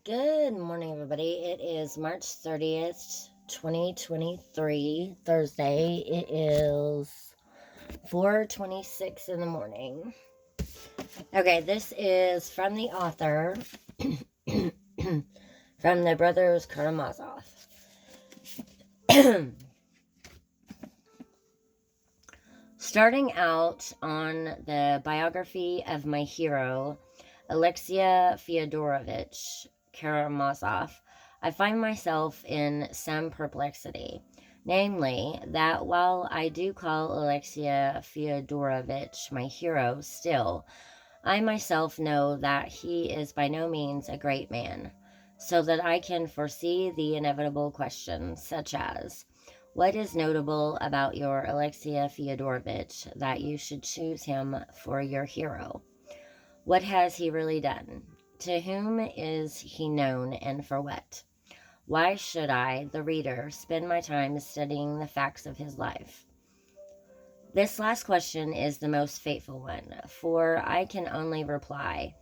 Good morning, everybody. It is March 30th, 2023, Thursday. It is 4:26 in the morning. Okay, this is from the author, from the brothers Karamazov. Starting out on the biography of my hero, Alexei Fyodorovich Karamazov, I find myself in some perplexity. Namely, that while I do call Alexei Fyodorovich my hero still, I myself know that he is by no means a great man, so that I can foresee the inevitable questions, such as, what is notable about your Alexei Fyodorovich that you should choose him for your hero? What has he really done? To whom is he known, and for what? Why should I, the reader, spend my time studying the facts of his life? This last question is the most fateful one, for I can only reply,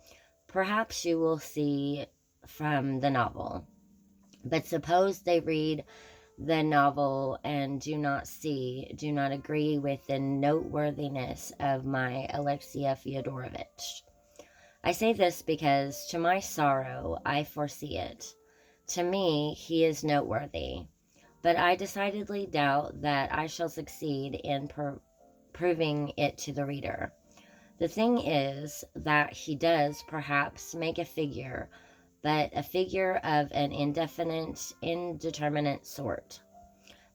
perhaps you will see from the novel. But suppose they read the novel and do not agree with the noteworthiness of my Alexei Fyodorovich. I say this because, to my sorrow, I foresee it. To me, he is noteworthy, but I decidedly doubt that I shall succeed in proving it to the reader. The thing is that he does perhaps make a figure, but a figure of an indeterminate sort.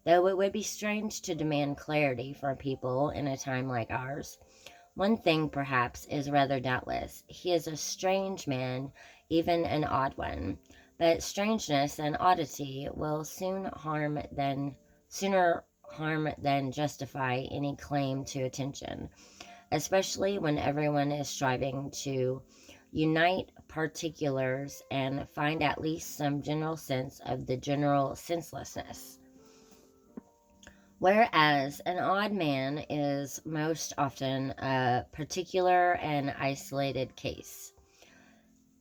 Though it would be strange to demand clarity from people in a time like ours, one thing perhaps is rather doubtless. He is a strange man, even an odd one, but strangeness and oddity will sooner harm than justify any claim to attention, especially when everyone is striving to unite particulars and find at least some general sense of the general senselessness. Whereas an odd man is most often a particular and isolated case.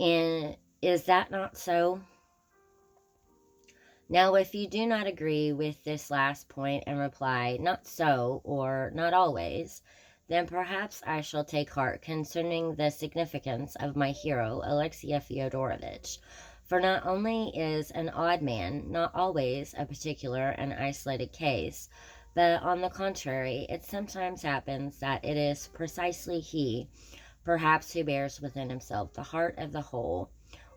Is that not so? Now, if you do not agree with this last point and reply, not so, or not always, then perhaps I shall take heart concerning the significance of my hero, Alexei Fyodorovich. For not only is an odd man not always a particular and isolated case, but on the contrary, it sometimes happens that it is precisely he, perhaps, who bears within himself the heart of the whole,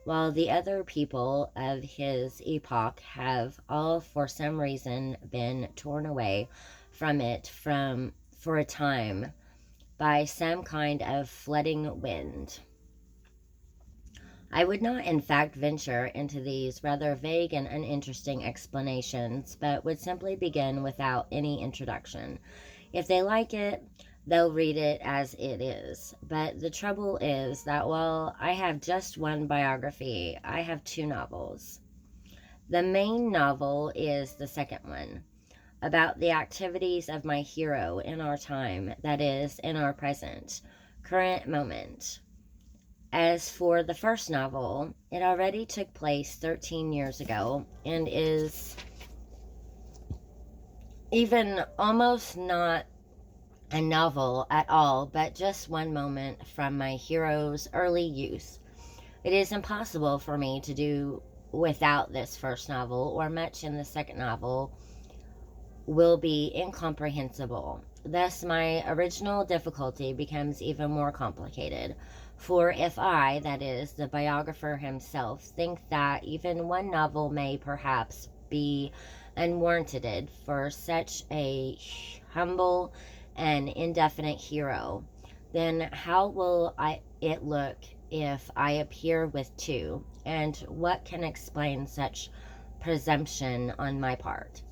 while the other people of his epoch have all for some reason been torn away from it for a time by some kind of flooding wind. I would not, in fact, venture into these rather vague and uninteresting explanations, but would simply begin without any introduction. If they like it, they'll read it as it is. But the trouble is that while I have just one biography, I have two novels. The main novel is the second one, about the activities of my hero in our time, that is, in our current moment. As for the first novel, it already took place 13 years ago and is even almost not a novel at all, but just one moment from my hero's early youth. It is impossible for me to do without this first novel, or much in the second novel will be incomprehensible. Thus, my original difficulty becomes even more complicated. For if I, that is, the biographer himself, think that even one novel may perhaps be unwarranted for such a humble and indefinite hero, then how will it look if I appear with two, and what can explain such presumption on my part?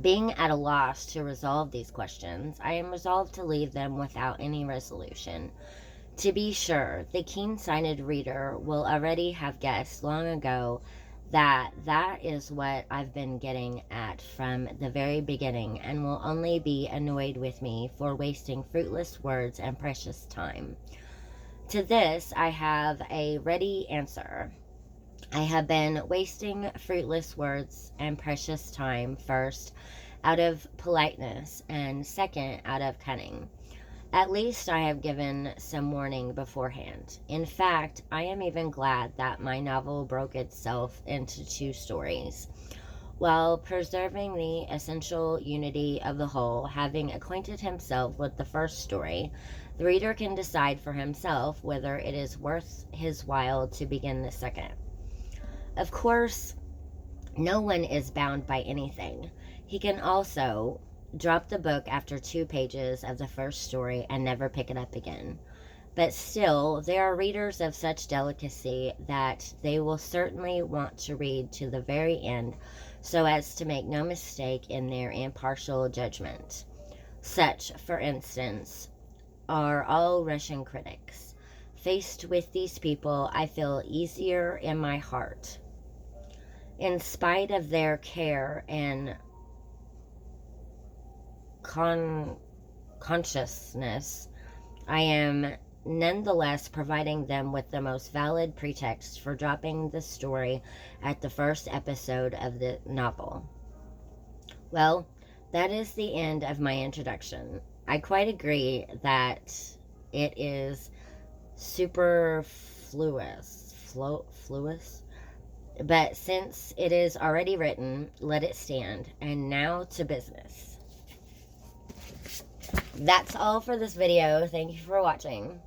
Being at a loss to resolve these questions, I am resolved to leave them without any resolution. To be sure, the keen-sighted reader will already have guessed long ago that that is what I've been getting at from the very beginning, and will only be annoyed with me for wasting fruitless words and precious time. To this I have a ready answer. I have been wasting fruitless words and precious time, first out of politeness, and second out of cunning. At least I have given some warning beforehand. In fact, I am even glad that my novel broke itself into two stories. While preserving the essential unity of the whole, having acquainted himself with the first story, the reader can decide for himself whether it is worth his while to begin the second. Of course, no one is bound by anything. He can also drop the book after 2 pages of the first story and never pick it up again. But still, there are readers of such delicacy that they will certainly want to read to the very end so as to make no mistake in their impartial judgment. Such, for instance, are all Russian critics. Faced with these people, I feel easier in my heart. In spite of their care and consciousness, I am nonetheless providing them with the most valid pretext for dropping the story at the first episode of the novel. Well, that is the end of my introduction. I quite agree that it is superfluous. Fluous? But since it is already written, let it stand. And now to business. That's all for this video. Thank you for watching.